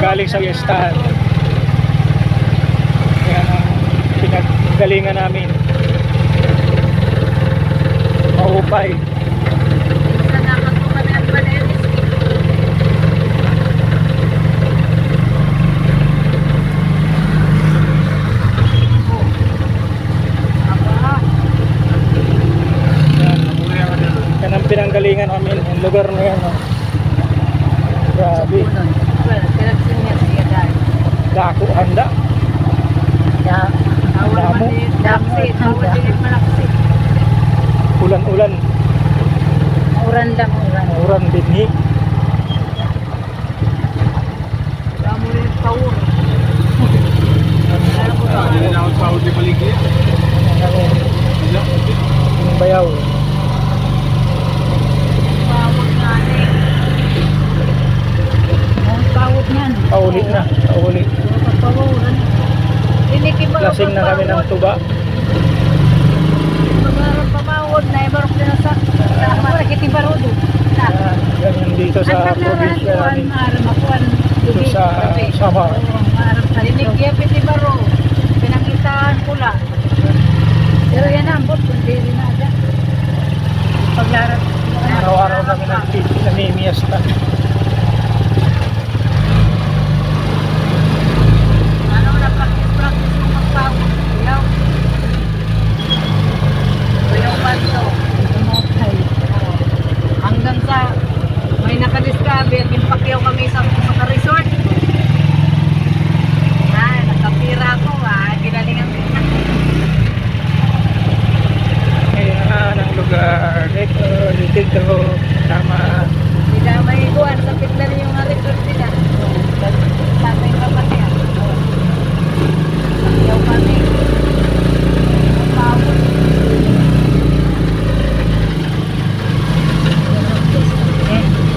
galing sa fiestahan. Yan ang pinaggalingan namin. Maupay. Yan ang pinanggalingan namin. Yung lugar na yan. Oh. Grabe. Dako handa. Damo. Ulan-ulan. Uran dinhi. Damo rin pawur. Pawur di paligid. Yung bayaw. Paulit na. Paulit. Lasing na kami ng tuba. Ganyan dito sa probinsya namin. Dito sa Samar. Pero yan ang bot, kundi rin na dyan. Paglarat. Araw-araw kami namimiyasta. Ano na practice mo magpapos? Kuyaw. Kuyaw ba ito? Hanggang sa may nakadiscover, impakyaw kami sa resort. Nakapira ko, ginalingan ko. Ayan ang lugar. Dito. Tama. Hindi may iguan, sapit na rin yung resort nila. Tatay ka pa niya. Pakyaw kami. Pawon.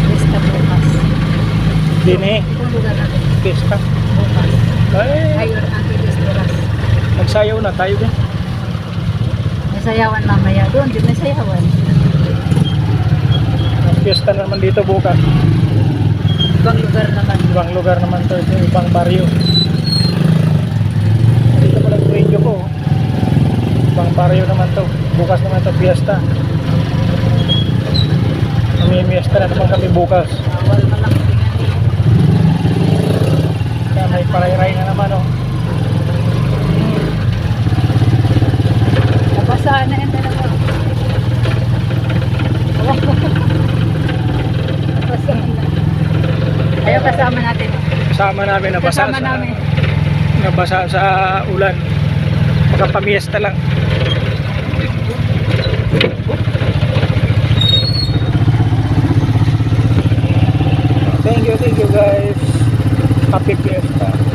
Pesta bukas. Dini. Kung lugar natin. Pesta. Bukas. Ay, Ayun, Ate Desperas. nagsayaw na tayo din. May sayawan mamaya doon, di may sayawan. Pesta naman dito bukas. Ibang lugar naman. Ibang lugar naman to. Ibang baryo. Dito pala yung radio ko. Ibang baryo naman to. Bukas naman to fiesta. Namimiesta na naman kami bukas. Bawal malaki. Kaya may paray-ray na naman oh. Nabasaan na yan talaga. Nabasaan na. Ayaw kasama natin. Kasama namin Kasama namin. nabasa sa ulan. Magpamiesta lang. Thank you guys. Happy fiesta.